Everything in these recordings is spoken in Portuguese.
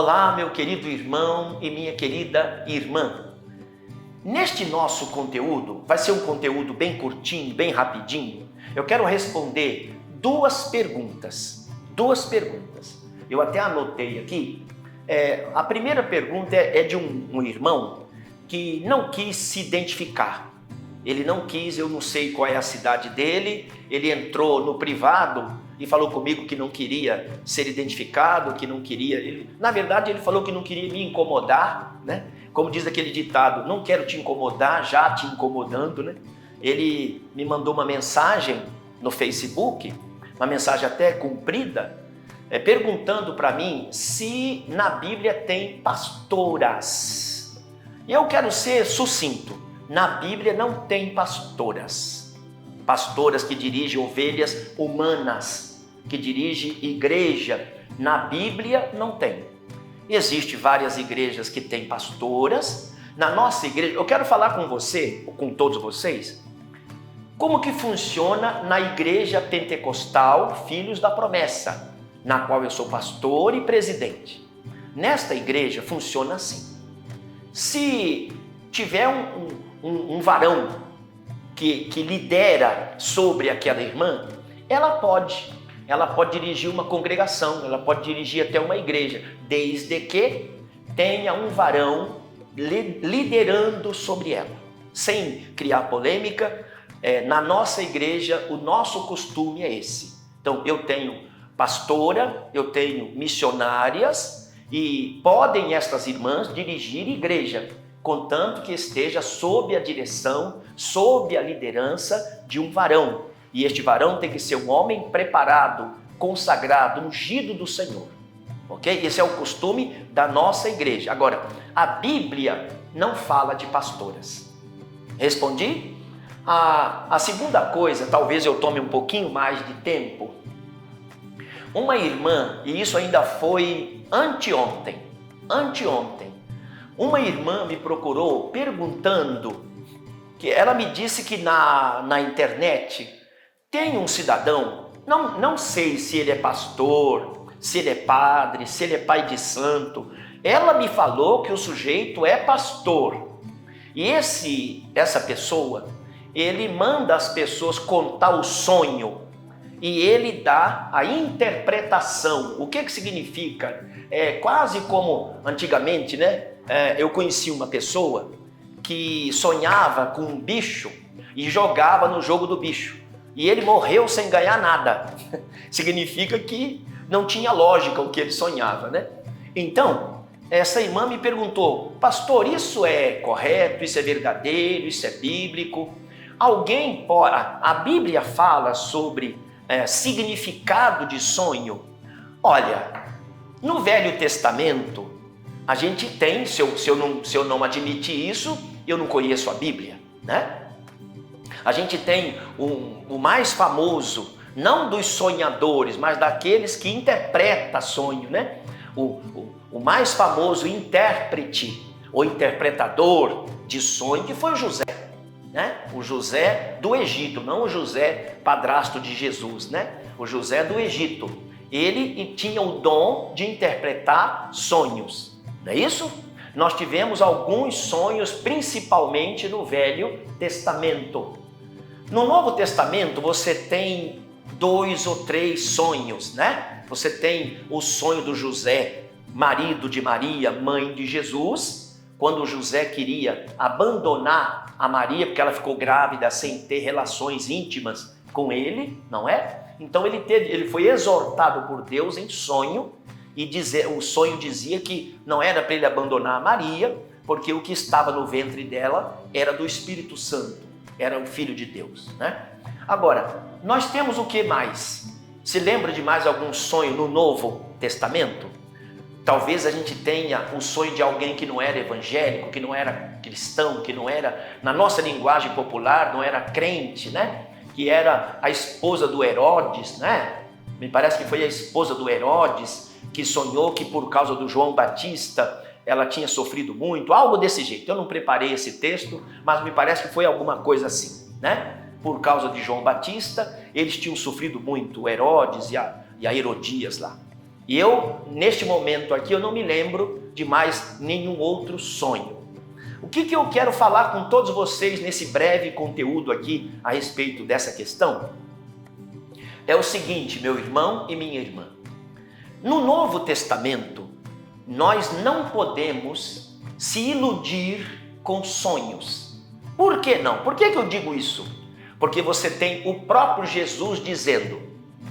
Olá, meu querido irmão e minha querida irmã. Neste nosso conteúdo, vai ser um conteúdo bem curtinho, bem rapidinho, eu quero responder duas perguntas. Eu até anotei aqui. A primeira pergunta é de um irmão que não quis se identificar. Ele não quis, eu não sei qual é a cidade dele, ele entrou no privado e falou comigo que não queria ser identificado, que não queria... Na verdade, ele falou que não queria me incomodar, né? Como diz aquele ditado, não quero te incomodar, já te incomodando, né? Ele me mandou uma mensagem no Facebook, uma mensagem até comprida, perguntando para mim se na Bíblia tem pastoras. E eu quero ser sucinto. Na Bíblia não tem pastoras que dirigem ovelhas humanas, que dirigem igreja. Na Bíblia não tem. Existem várias igrejas que têm pastoras. Na nossa igreja, eu quero falar com você, com todos vocês, como que funciona na igreja pentecostal Filhos da Promessa, na qual eu sou pastor e presidente. Nesta igreja funciona assim. Se tiver um varão que lidera sobre aquela irmã, ela pode dirigir uma congregação, ela pode dirigir até uma igreja, desde que tenha um varão liderando sobre ela, sem criar polêmica. Na nossa igreja, o nosso costume é esse. Então, eu tenho pastora, eu tenho missionárias, e podem estas irmãs dirigir igreja, contanto que esteja sob a direção, sob a liderança de um varão. E este varão tem que ser um homem preparado, consagrado, ungido do Senhor. Ok? Esse é o costume da nossa igreja. Agora, a Bíblia não fala de pastoras. Respondi? A segunda coisa, talvez eu tome um pouquinho mais de tempo. Uma irmã, e isso ainda foi anteontem, uma irmã me procurou perguntando, que ela me disse que na internet tem um cidadão, não sei se ele é pastor, se ele é padre, se ele é pai de santo. Ela me falou que o sujeito é pastor. E essa pessoa, ele manda as pessoas contar o sonho e ele dá a interpretação. O que significa? É quase como antigamente, né? Eu conheci uma pessoa que sonhava com um bicho e jogava no jogo do bicho. E ele morreu sem ganhar nada. Significa que não tinha lógica o que ele sonhava, né? Então, essa irmã me perguntou: pastor, isso é correto? Isso é verdadeiro? Isso é bíblico? A Bíblia fala sobre significado de sonho? Olha, no Velho Testamento, a gente tem, se eu não admitir isso, eu não conheço a Bíblia, né? A gente tem o mais famoso, não dos sonhadores, mas daqueles que interpretam sonho, né? O mais famoso intérprete, ou interpretador de sonho, que foi o José, né? O José do Egito, não o José padrasto de Jesus, né? O José do Egito. Ele tinha o dom de interpretar sonhos. Não é isso? Nós tivemos alguns sonhos, principalmente no Velho Testamento. No Novo Testamento, você tem 2 ou 3 sonhos, né? Você tem o sonho do José, marido de Maria, mãe de Jesus, quando José queria abandonar a Maria, porque ela ficou grávida sem ter relações íntimas com ele, não é? Então ele foi exortado por Deus em sonho, e o sonho dizia que não era para ele abandonar a Maria, porque o que estava no ventre dela era do Espírito Santo, era o Filho de Deus, né? Agora, nós temos o que mais? Se lembra de mais algum sonho no Novo Testamento? Talvez a gente tenha o sonho de alguém que não era evangélico, que não era cristão, que não era, na nossa linguagem popular, não era crente, né? Que era a esposa do Herodes, né? Me parece que foi a esposa do Herodes que sonhou que por causa do João Batista ela tinha sofrido muito, algo desse jeito. Eu não preparei esse texto, mas me parece que foi alguma coisa assim, né? Por causa de João Batista, eles tinham sofrido muito, o Herodes e a Herodias lá. E eu, neste momento aqui, eu não me lembro de mais nenhum outro sonho. O que eu quero falar com todos vocês nesse breve conteúdo aqui a respeito dessa questão? É o seguinte, meu irmão e minha irmã. No Novo Testamento, nós não podemos se iludir com sonhos. Por que não? Por que eu digo isso? Porque você tem o próprio Jesus dizendo,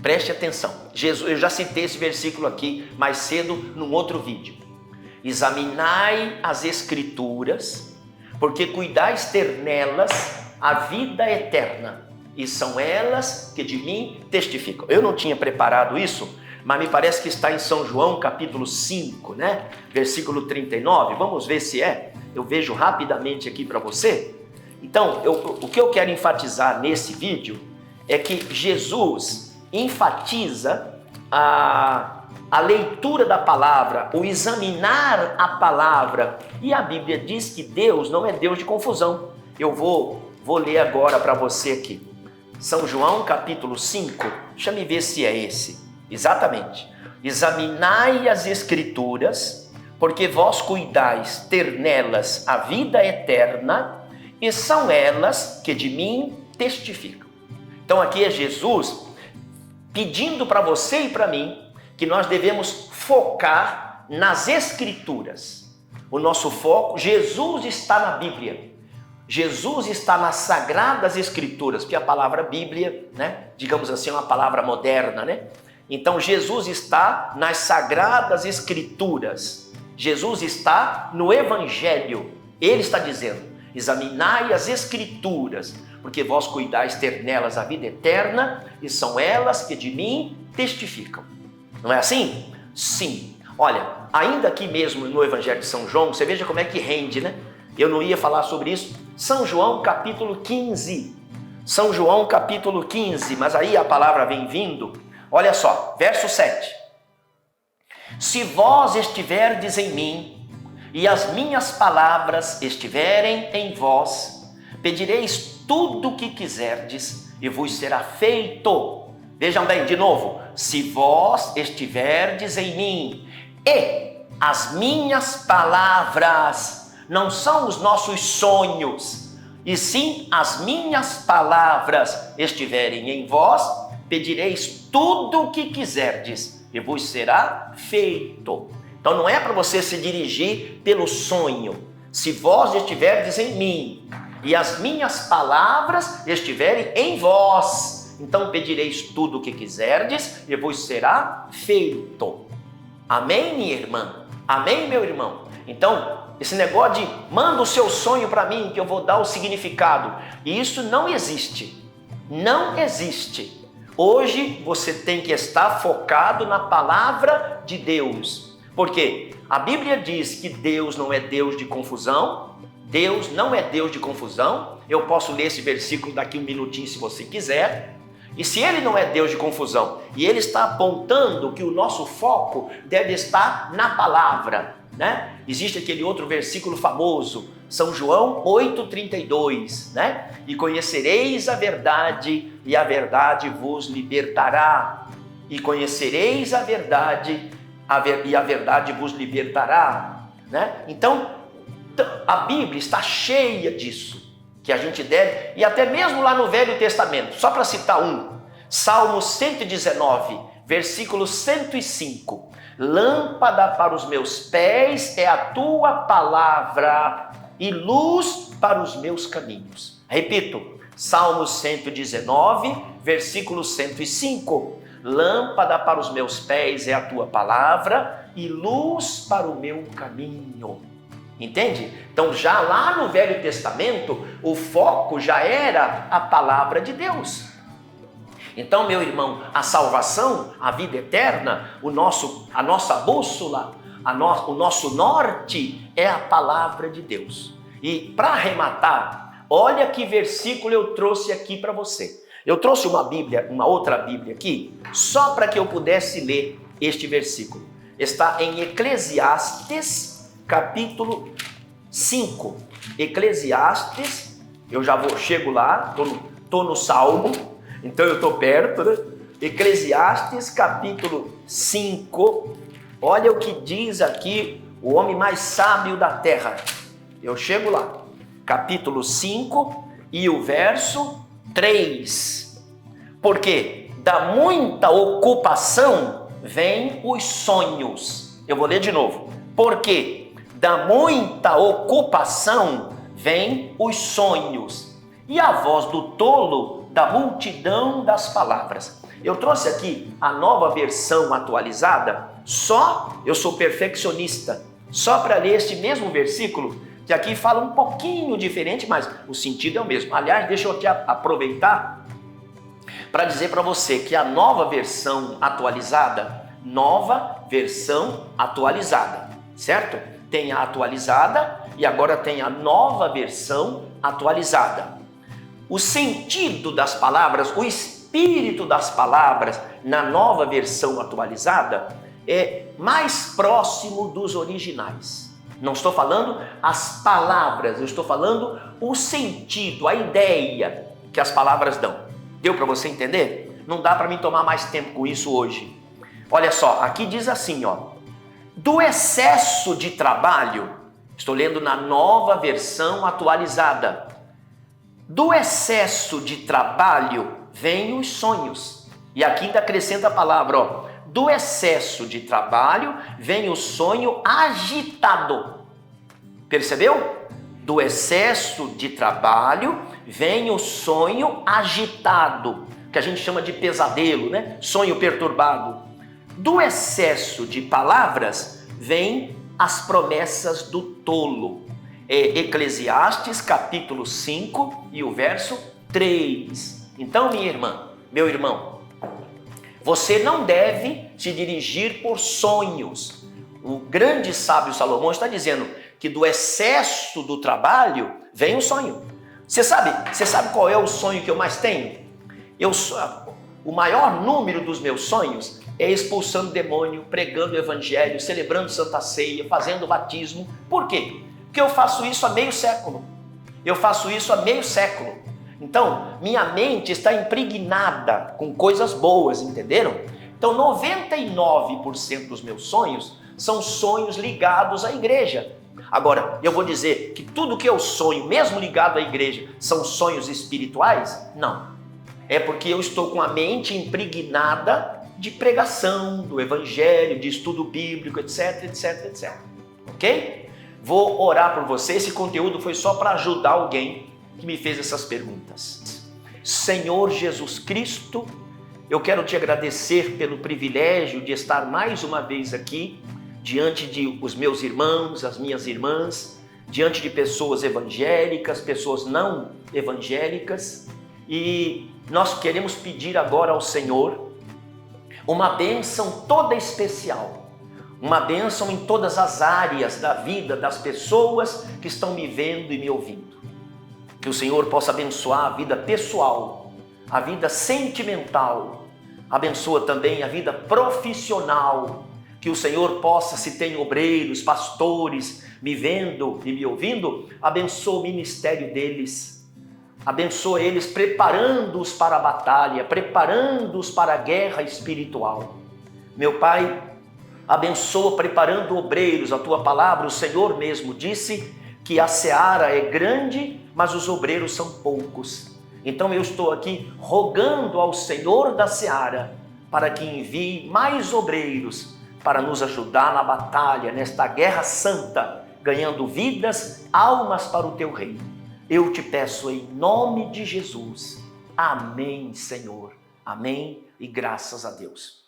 preste atenção, Jesus, eu já citei esse versículo aqui mais cedo num outro vídeo. Examinai as Escrituras, porque cuidais ter nelas a vida eterna, e são elas que de mim testificam. Eu não tinha preparado isso, mas me parece que está em São João capítulo 5, né? Versículo 39, vamos ver se é. Eu vejo rapidamente aqui para você. Então, o que eu quero enfatizar nesse vídeo é que Jesus enfatiza a leitura da palavra, o examinar a palavra. E a Bíblia diz que Deus não é Deus de confusão. Eu vou ler agora para você aqui. São João capítulo 5, deixa eu ver se é esse. Exatamente. Examinai as Escrituras, porque vós cuidais ter nelas a vida eterna, e são elas que de mim testificam. Então aqui é Jesus pedindo para você e para mim que nós devemos focar nas Escrituras. O nosso foco, Jesus está na Bíblia. Jesus está nas Sagradas Escrituras, que a palavra Bíblia, né, digamos assim, é uma palavra moderna, né? Então Jesus está nas Sagradas Escrituras. Jesus está no Evangelho. Ele está dizendo, examinai as Escrituras, porque vós cuidais ter nelas a vida eterna, e são elas que de mim testificam. Não é assim? Sim. Olha, ainda aqui mesmo no Evangelho de São João, você veja como é que rende, né? Eu não ia falar sobre isso. São João capítulo 15. São João capítulo 15, mas aí a palavra vem vindo. Olha só, verso 7. Se vós estiverdes em mim, e as minhas palavras estiverem em vós, pedireis tudo o que quiserdes, e vos será feito. Vejam bem, de novo. Se vós estiverdes em mim, e as minhas palavras, não são os nossos sonhos, e sim as minhas palavras estiverem em vós, pedireis tudo o que quiserdes, e vos será feito. Então não é para você se dirigir pelo sonho. Se vós estiverdes em mim, e as minhas palavras estiverem em vós, então pedireis tudo o que quiserdes, e vos será feito. Amém, minha irmã? Amém, meu irmão? Então, esse negócio de manda o seu sonho para mim, que eu vou dar o significado, e isso não existe. Não existe. Hoje você tem que estar focado na palavra de Deus. Por quê? A Bíblia diz que Deus não é Deus de confusão. Deus não é Deus de confusão. Eu posso ler esse versículo daqui um minutinho se você quiser. E se ele não é Deus de confusão, e ele está apontando que o nosso foco deve estar na palavra, né? Existe aquele outro versículo famoso, São João 8,32, né? E conhecereis a verdade, e a verdade vos libertará. E conhecereis a verdade, e a verdade vos libertará, né? Então, a Bíblia está cheia disso, que a gente deve, e até mesmo lá no Velho Testamento, só para citar um, Salmo 119, versículo 105, lâmpada para os meus pés é a tua palavra e luz para os meus caminhos. Repito, Salmo 119, versículo 105, lâmpada para os meus pés é a tua palavra e luz para o meu caminho. Entende? Então já lá no Velho Testamento, o foco já era a palavra de Deus. Então, meu irmão, a salvação, a vida eterna, a nossa bússola, o nosso norte é a palavra de Deus. E para arrematar, olha que versículo eu trouxe aqui para você. Eu trouxe uma outra Bíblia aqui, só para que eu pudesse ler este versículo. Está em Eclesiastes, capítulo 5. Eclesiastes, eu já chego lá, estou no Salmo, então eu estou perto, né? Eclesiastes capítulo 5, olha o que diz aqui o homem mais sábio da terra. Eu chego lá, capítulo 5 e o verso 3. Porque da muita ocupação vem os sonhos. Eu vou ler de novo. Porque da muita ocupação vem os sonhos, e a voz do tolo da multidão das palavras. Eu trouxe aqui a nova versão atualizada, eu sou perfeccionista, só para ler este mesmo versículo, que aqui fala um pouquinho diferente, mas o sentido é o mesmo. Aliás, deixa eu aqui aproveitar para dizer para você que a nova versão atualizada, certo? Tem a atualizada e agora tem a nova versão atualizada. O sentido das palavras, o espírito das palavras na nova versão atualizada é mais próximo dos originais. Não estou falando as palavras, eu estou falando o sentido, a ideia que as palavras dão. Deu para você entender? Não dá para mim tomar mais tempo com isso hoje. Olha só, aqui diz assim, do excesso de trabalho, estou lendo na nova versão atualizada. Do excesso de trabalho vêm os sonhos. E aqui ainda acrescenta a palavra, do excesso de trabalho vem o sonho agitado. Percebeu? Do excesso de trabalho vem o sonho agitado, que a gente chama de pesadelo, né? Sonho perturbado. Do excesso de palavras vem as promessas do tolo. Eclesiastes capítulo 5 e o verso 3. Então, minha irmã, meu irmão, você não deve se dirigir por sonhos. O grande sábio Salomão está dizendo que do excesso do trabalho vem o sonho. Você sabe qual é o sonho que eu mais tenho? O maior número dos meus sonhos é expulsando demônio, pregando o evangelho, celebrando Santa Ceia, fazendo batismo. Por quê? Porque eu faço isso há meio século. Então, minha mente está impregnada com coisas boas, entenderam? Então, 99% dos meus sonhos são sonhos ligados à igreja. Agora, eu vou dizer que tudo que eu sonho, mesmo ligado à igreja, são sonhos espirituais? Não. É porque eu estou com a mente impregnada de pregação, do evangelho, de estudo bíblico, etc, etc, etc. Ok? Vou orar por você. Esse conteúdo foi só para ajudar alguém que me fez essas perguntas. Senhor Jesus Cristo, eu quero te agradecer pelo privilégio de estar mais uma vez aqui, diante de os meus irmãos, as minhas irmãs, diante de pessoas evangélicas, pessoas não evangélicas, e nós queremos pedir agora ao Senhor uma bênção toda especial, uma bênção em todas as áreas da vida das pessoas que estão me vendo e me ouvindo. Que o Senhor possa abençoar a vida pessoal, a vida sentimental, abençoa também a vida profissional. Que o Senhor possa, se tem obreiros, pastores me vendo e me ouvindo, abençoa o ministério deles. Abençoa eles, preparando-os para a batalha, preparando-os para a guerra espiritual. Meu Pai, abençoa preparando obreiros. A Tua palavra, o Senhor mesmo disse que a seara é grande, mas os obreiros são poucos. Então eu estou aqui rogando ao Senhor da seara para que envie mais obreiros para nos ajudar na batalha, nesta guerra santa, ganhando vidas, almas para o Teu reino. Eu te peço em nome de Jesus. Amém, Senhor. Amém e graças a Deus.